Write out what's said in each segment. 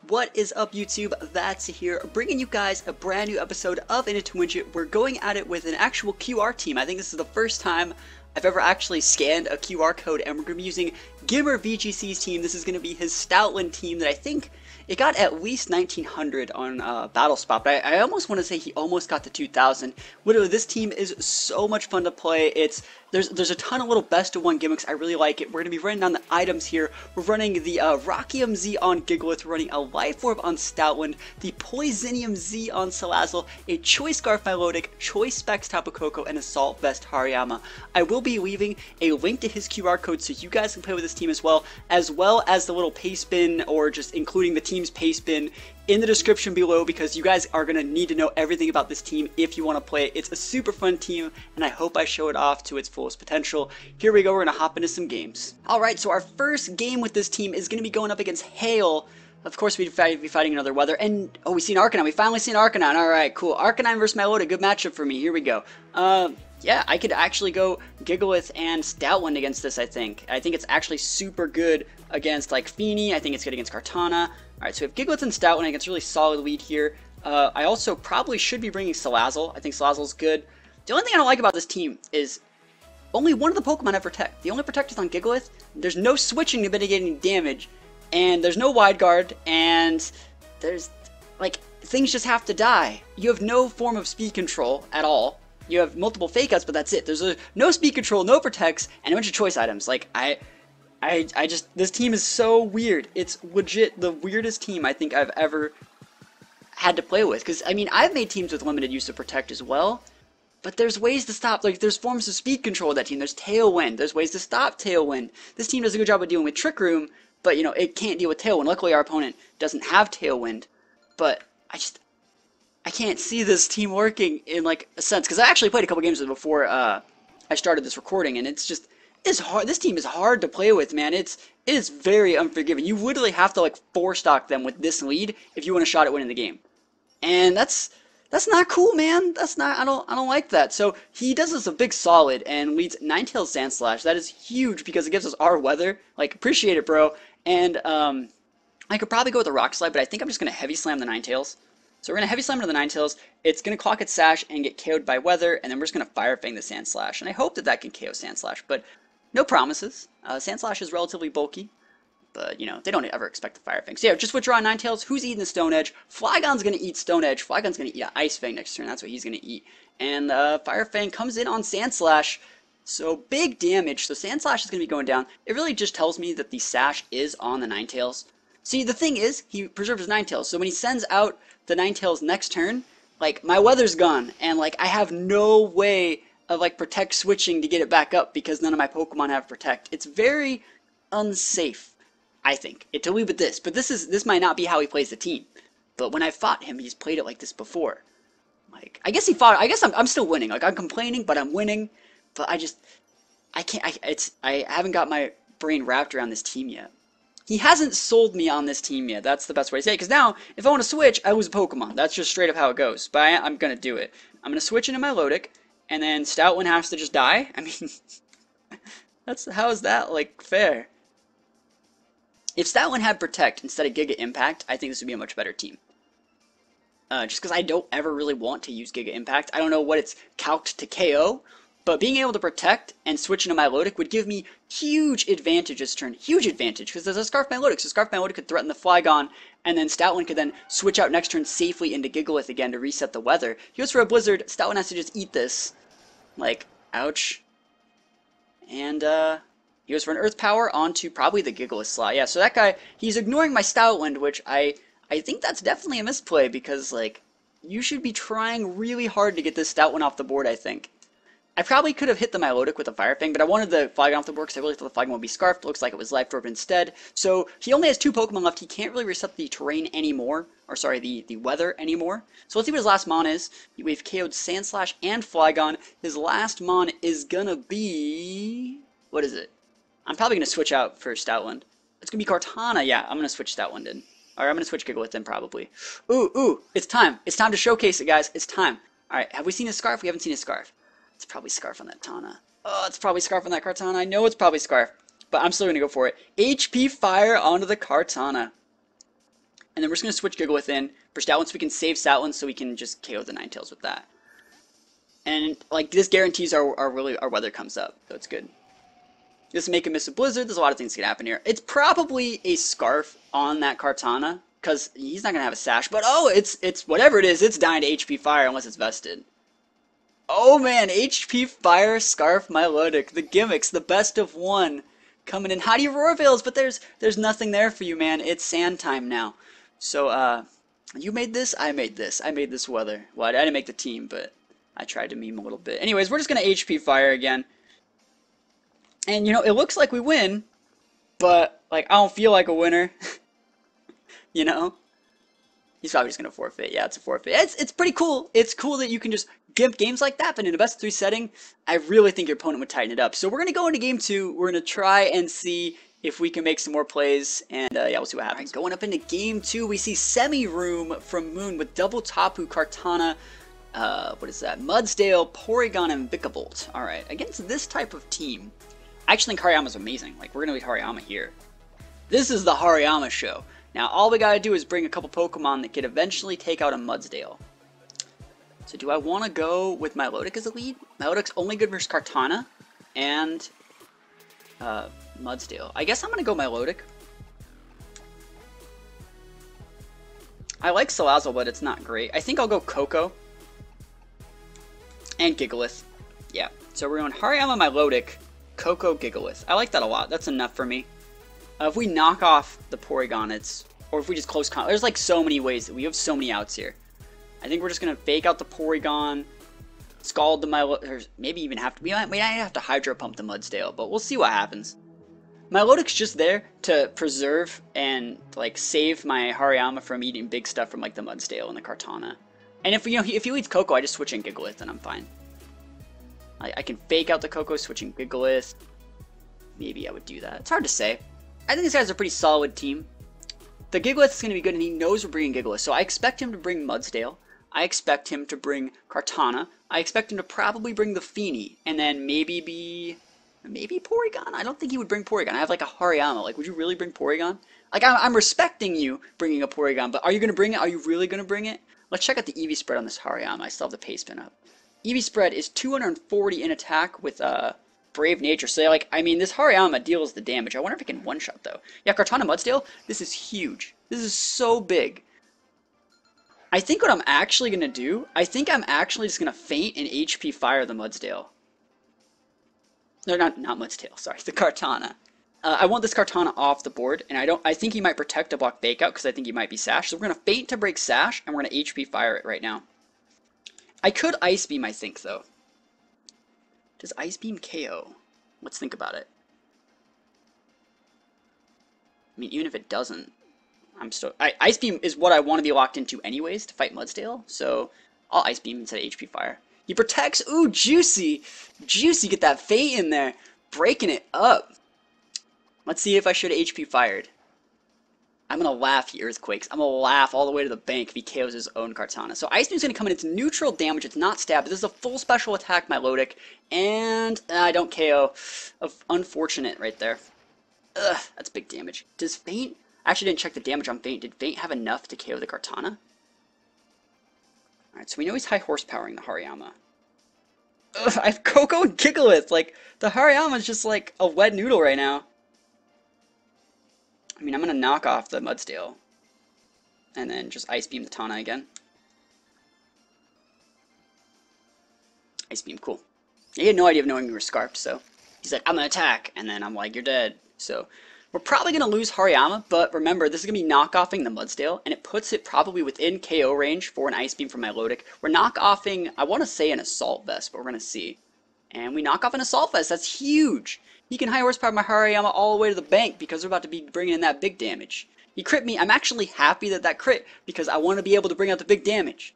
What is up, YouTube? That's here, bringing you guys a brand new episode of In It to Win It. We're going at it with an actual QR team. I think this is the first time I've ever actually scanned a QR code, and we're going to be using Gimmer VGC's team. This is going to be his Stoutland team that I think it got at least 1900 on Battle Spot, but I almost want to say he almost got to 2000. Literally, this team is so much fun to play. There's a ton of little best of one gimmicks. I really like it. We're going to be running down the items here. We're running the Rockium Z on Gigalith. We're running a Life Orb on Stoutland, the Poisonium Z on Salazzle, a Choice Scarf Milotic, Choice Specs Tapu Koko, and Assault Vest Hariyama. I will be leaving a link to his QR code so you guys can play with this team as well as the little pastebin, or just including the team's pastebin in the description below, because you guys are going to need to know everything about this team if you want to play it. It's a super fun team, and I hope I show it off to its fullest potential. Here we go, we're going to hop into some games. Alright, so our first game with this team is going to be going up against Hail. Of course, we'd be fighting another weather, and oh, we see an Arcanine. We finally see an Arcanine. Alright, cool. Arcanine versus Milotic, good matchup for me. Here we go. Yeah, I could actually go Gigalith and Stoutland against this, I think. I think it's actually super good against, like, Feeny. I think it's good against Kartana. Alright, so we have Gigalith and Stoutland against a really solid lead here. I also probably should be bringing Salazzle. I think Salazzle's good. The only thing I don't like about this team is only one of the Pokemon have Protect. The only Protect is on Gigalith. There's no switching to mitigate any damage, and there's no Wide Guard, and there's, like, things just have to die. You have no form of speed control at all. You have multiple Fake Outs, but that's it. There's no speed control, no Protects, and a bunch of choice items. Like, I just, this team is so weird. It's legit the weirdest team I think I've ever had to play with. Because, I mean, I've made teams with limited use of Protect as well, but there's ways to stop. Like, there's forms of speed control with that team. There's Tailwind. There's ways to stop Tailwind. This team does a good job of dealing with Trick Room, but, you know, it can't deal with Tailwind. Luckily, our opponent doesn't have Tailwind, but I can't see this team working in, like, a sense, because I actually played a couple games with it before I started this recording, and it's hard. This team is hard to play with, man. It is very unforgiving. You literally have to, like, four-stock them with this lead if you want a shot at winning the game, and that's not cool, man. That's not. I don't like that. So he does us a big solid and leads Ninetales Sandslash. That is huge because it gives us our weather. Like, appreciate it, bro. And I could probably go with a Rock Slide, but I think I'm just gonna Heavy Slam the Ninetales. So we're going to Heavy Slam into the Ninetales, it's going to clock its Sash and get KO'd by Weather, and then we're just going to Fire Fang the Sandslash. And I hope that that can KO Sandslash, but no promises. Sandslash is relatively bulky, but, you know, they don't ever expect the Fire Fang. So yeah, just withdraw Ninetales. Who's eating the Stone Edge? Flygon's going to eat Stone Edge. Flygon's going to eat an Ice Fang next turn. That's what he's going to eat. And Fire Fang comes in on Sandslash, so big damage. So Sandslash is going to be going down. It really just tells me that the Sash is on the Ninetales. See, the thing is, he preserved his Ninetales, so when he sends out the Ninetales next turn, like, my weather's gone, and, like, I have no way of, like, Protect switching to get it back up because none of my Pokemon have Protect. It's very unsafe, I think, to leave with this. But this might not be how he plays the team. But when I fought him, he's played it like this before. Like, I guess I'm still winning. Like, I'm complaining, but I'm winning. But I haven't got my brain wrapped around this team yet. He hasn't sold me on this team yet. That's the best way to say it. Because now, if I want to switch, I lose a Pokemon. That's just straight up how it goes. But I'm going to do it. I'm going to switch into Milotic, and then Stoutland has to just die? I mean, how is that, like, fair? If Stoutland had Protect instead of Giga Impact, I think this would be a much better team. Just because I don't ever really want to use Giga Impact. I don't know what it's calced to KO, but being able to Protect and switch into Milotic would give me huge advantage this turn. Huge advantage, because there's a Scarf Milotic, so Scarf Milotic could threaten the Flygon, and then Stoutland could then switch out next turn safely into Gigalith again to reset the weather. He goes for a Blizzard, Stoutland has to just eat this. Like, ouch. And, he goes for an Earth Power onto probably the Gigalith slot. Yeah, so that guy, he's ignoring my Stoutland, which I think that's definitely a misplay, because, like, you should be trying really hard to get this Stoutland off the board, I think. I probably could have hit the Milotic with a Fire Fang, but I wanted the Flygon off the board because I really thought the Flygon would be Scarfed. Looks like it was Life Orb instead. So he only has 2 Pokemon left. He can't really reset the terrain anymore. Or sorry, the weather anymore. So let's see what his last Mon is. We've KO'd Sandslash and Flygon. His last Mon is gonna be... what is it? I'm probably gonna switch out for Stoutland. It's gonna be Kartana. Yeah, I'm gonna switch Stoutland in. Or I'm gonna switch Gigalith in probably. Ooh, it's time. It's time to showcase it, guys. It's time. Alright, have we seen his Scarf? We haven't seen his Scarf. It's probably Scarf on that Tana. Oh, it's probably Scarf on that Kartana. I know it's probably Scarf, but I'm still going to go for it. HP Fire onto the Kartana. And then we're just going to switch Gigalith in for Stoutland so we can save Stoutland so we can just KO the Ninetales with that. And like this guarantees our weather comes up, so it's good. Just make him miss a blizzard. There's a lot of things that can happen here. It's probably a scarf on that Kartana because he's not gonna have a sash. But oh, it's whatever it is. It's dying to HP fire unless it's vested. Oh man, HP fire scarf Milotic. The gimmicks, the best of one coming in. How do you roar veils? But there's nothing there for you, man. It's sand time now. So you made this. I made this. I made this weather. Well, I didn't make the team, but I tried to meme a little bit. Anyways, we're just going to HP fire again. And, you know, it looks like we win, but, like, I don't feel like a winner. You know? He's probably just going to forfeit. Yeah, it's a forfeit. It's pretty cool. It's cool that you can just gimp games like that, but in a best of 3 setting, I really think your opponent would tighten it up. So we're going to go into game 2. We're going to try and see if we can make some more plays, and yeah, we'll see what happens. Right, going up into game 2, we see Semi-Room from Moon with double Tapu Kartana. What is that? Mudsdale, Porygon, and Vikavolt. Alright, against this type of team, I actually think Hariyama's amazing. Like, we're going to lead Hariyama here. This is the Hariyama show. Now, all we got to do is bring a couple Pokemon that could eventually take out a Mudsdale. So, do I want to go with Milotic as a lead? Milotic's only good versus Kartana and Mudsdale. I guess I'm going to go Milotic. I like Salazzle, but it's not great. I think I'll go Koko. And Gigalith. Yeah. So we're going Hariyama, Milotic, Koko, Gigalith. I like that a lot. That's enough for me. If we knock off the Porygon, or if we just close there's like so many ways that we have so many outs here. I think we're just going to fake out the Porygon, Scald the Milotic, or maybe even have to, we might have to Hydro Pump the Mudsdale, but we'll see what happens. Milotic's just there to preserve and like save my Hariyama from eating big stuff from like the Mudsdale and the Kartana. And if if he leads Koko, I just switch in Gigalith and I'm fine. I can fake out the Koko, switching Gigalith. Maybe I would do that. It's hard to say. I think these guys are a pretty solid team. The Gigalith is going to be good, and he knows we're bringing Gigalith. So I expect him to bring Mudsdale. I expect him to bring Kartana. I expect him to probably bring the Feeny, and then maybe Porygon. I don't think he would bring Porygon. I have like a Hariyama. Like, would you really bring Porygon? Like, I'm respecting you bringing a Porygon, but are you going to bring it? Are you really going to bring it? Let's check out the EV spread on this Hariyama. I still have the pastebin up. EV spread is 240 in attack with Brave Nature. So, like, I mean, this Hariyama deals the damage. I wonder if it can one-shot, though. Yeah, Kartana Mudsdale, this is huge. This is so big. I think what I'm actually going to do, I think I'm actually just going to feint and HP fire the Mudsdale. No, not Mudsdale, sorry, the Kartana. I want this Kartana off the board, and I think he might protect to block Fake Out because I think he might be Sash. So we're going to feint to break Sash, and we're going to HP fire it right now. I could Ice Beam, I think, though. Does Ice Beam KO? Let's think about it. I mean, even if it doesn't, I'm still... Ice Beam is what I want to be locked into anyways to fight Mudsdale, so I'll Ice Beam instead of HP fire. He protects... Ooh, Juicy! Juicy, get that Fate in there. Breaking it up. Let's see if I should have HP fired. I'm going to laugh, he Earthquakes. I'm going to laugh all the way to the bank if he KOs his own Kartana. So Ice Beam's going to come in. It's neutral damage. It's not stab. This is a full special attack, Milotic. And I don't KO. Unfortunate right there. Ugh, that's big damage. Does Feint... I actually didn't check the damage on Feint. Did Feint have enough to KO the Kartana? Alright, so we know he's high horsepowering the Hariyama. Ugh, I have Koko and Gigalith. Like, the Hariyama's just like a wet noodle right now. I mean, I'm going to knock off the Mudsdale. And then just Ice Beam the Tana again. Ice Beam, cool. He had no idea of knowing we were Scarfed, so... He's like, I'm going to attack. And then I'm like, you're dead. So, we're probably going to lose Hariyama, but remember, this is going to be knockoffing the Mudsdale, and it puts it probably within KO range for an Ice Beam from Milotic. We're knockoffing, I want to say an Assault Vest, but we're going to see. And we knock off an Assault Vest. That's huge. He can high horsepower my Hariyama all the way to the bank because we're about to be bringing in that big damage. He crit me. I'm actually happy that crit because I want to be able to bring out the big damage.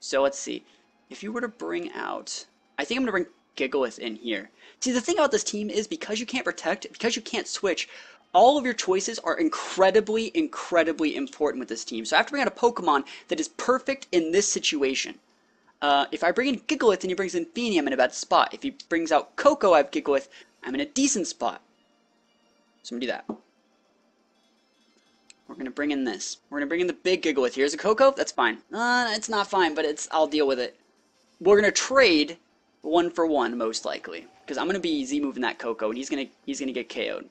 So let's see. If you were to bring out... I think I'm going to bring Gigalith in here. See, the thing about this team is because you can't protect, because you can't switch, all of your choices are incredibly, incredibly important with this team. So I have to bring out a Pokemon that is perfect in this situation. If I bring in Gigalith and he brings in Feeny, I'm in a bad spot. If he brings out Koko, I have Gigalith, I'm in a decent spot. So I'm going to do that. We're going to bring in this. We're going to bring in the big Gigalith. Here's a Coco. That's fine. It's not fine, but I'll deal with it. We're going to trade 1 for 1, most likely. Because I'm going to be Z-moving that Coco, and he's going to get KO'd.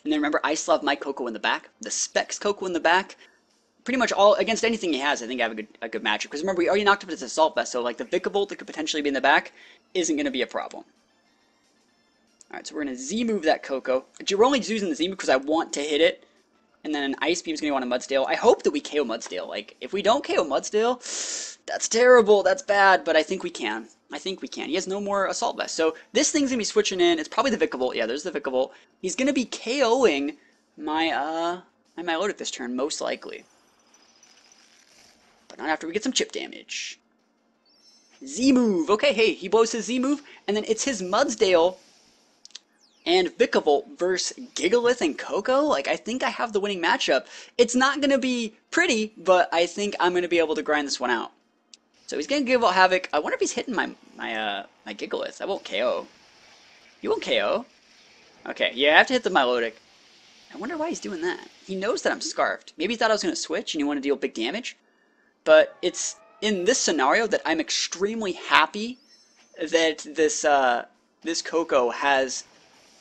And then remember, I still have my Coco in the back. The Specs Coco in the back. Pretty much all, against anything he has, I think I have a good matchup. Because remember, we already knocked up his Assault Vest, so like the Vikavolt that could potentially be in the back isn't going to be a problem. Alright, so we're going to Z-move that Coco. We're only using the Z-move because I want to hit it. And then an Ice Beam's going to go on a Mudsdale. I hope that we KO Mudsdale. Like, if we don't KO Mudsdale, that's terrible, that's bad, but I think we can. I think we can. He has no more Assault Vest. So this thing's going to be switching in. It's probably the Vikavolt. Yeah, there's the Vikavolt. He's going to be KOing my Milotic this turn, most likely. But not after we get some chip damage. Z-move. Okay, hey, he blows his Z-move, and then it's his Mudsdale and Vikavolt versus Gigalith and Coco. Like, I think I have the winning matchup. It's not going to be pretty, but I think I'm going to be able to grind this one out. So he's going to give out Havoc. I wonder if he's hitting my Gigalith. I won't KO. You won't KO? Okay, yeah, I have to hit the Milotic. I wonder why he's doing that. He knows that I'm Scarfed. Maybe he thought I was going to switch and he wanted to deal big damage. But it's in this scenario that I'm extremely happy that this Coco has,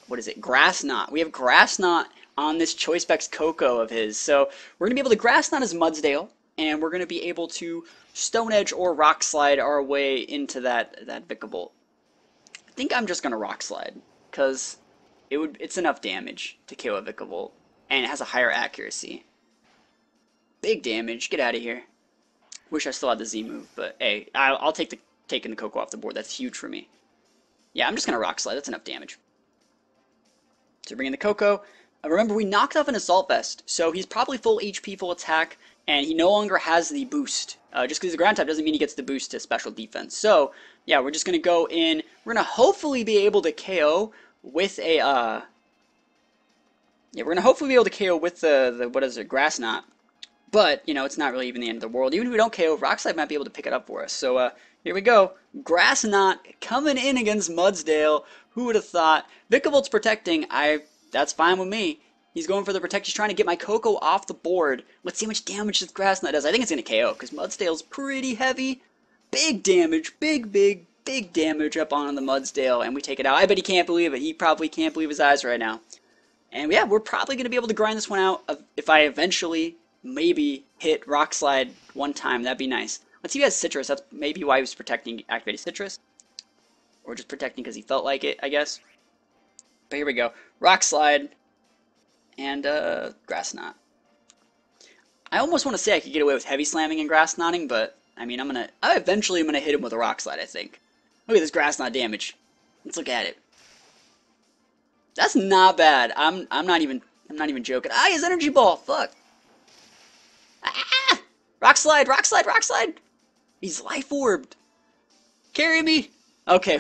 what is it, Grass Knot. We have Grass Knot on this Choice Specs Coco of his. So we're going to be able to Grass Knot his Mudsdale, and we're going to be able to Stone Edge or Rock Slide our way into that Vikavolt. I think I'm just going to Rock Slide, because it's enough damage to KO a Vikavolt, and it has a higher accuracy. Big damage. Get out of here. Wish I still had the Z move, but hey, I'll take taking the Coco off the board. That's huge for me. Yeah, I'm just going to Rock Slide. That's enough damage. So bring in the Coco. Remember, we knocked off an Assault Vest, so he's probably full HP, full attack, and he no longer has the boost. Just because he's a ground type doesn't mean he gets the boost to special defense. So, yeah, we're just going to go in. We're going to hopefully be able to KO with a, yeah, we're going to hopefully be able to KO with the what is it, Grass Knot. But, you know, it's not really even the end of the world. Even if we don't KO, Rock Slide might be able to pick it up for us. So, here we go. Grass Knot coming in against Mudsdale. Who would have thought? Vikavolt's protecting. That's fine with me. He's going for the protect. He's trying to get my Coco off the board. Let's see how much damage this Grass Knot does. I think it's going to KO, because Mudsdale's pretty heavy. Big damage. Big damage up on the Mudsdale, and we take it out. I bet he can't believe it. He probably can't believe his eyes right now. And yeah, we're probably going to be able to grind this one out if I eventually maybe hit Rock Slide one time. That'd be nice. Let's see if he has Citrus. That's maybe why he was protecting activated Citrus. Or just protecting because he felt like it, I guess. But here we go. Rock Slide and Grass Knot. I almost want to say I could get away with heavy slamming and Grass Knotting, but I mean, eventually I'm gonna hit him with a Rock Slide, I think. Look at this Grass Knot damage. Let's look at it. That's not bad. I'm not even joking. Ah, his Energy Ball. Fuck. Ah! Rock Slide, Rock Slide, Rock Slide. He's Life Orbed. Carry me. Okay,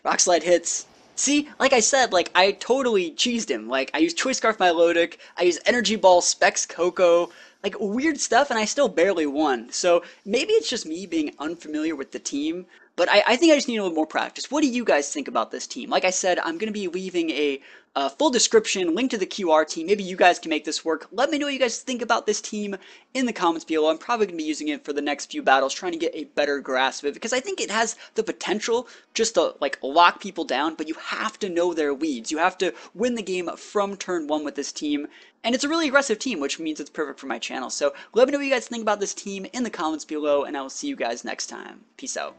Rock Slide hits. See, like I said, like, I totally cheesed him. Like, I used Choice Scarf Milotic, I used Energy Ball, Specs Coco, like, weird stuff, and I still barely won. So, maybe it's just me being unfamiliar with the team, but I think I just need a little more practice. What do you guys think about this team? Like I said, I'm going to be leaving a full description, link to the QR team. Maybe you guys can make this work. Let me know what you guys think about this team in the comments below. I'm probably going to be using it for the next few battles, trying to get a better grasp of it, because I think it has the potential just to, like, lock people down, but you have to know their leads. You have to win the game from turn one with this team, and it's a really aggressive team, which means it's perfect for my channel. So let me know what you guys think about this team in the comments below, and I will see you guys next time. Peace out.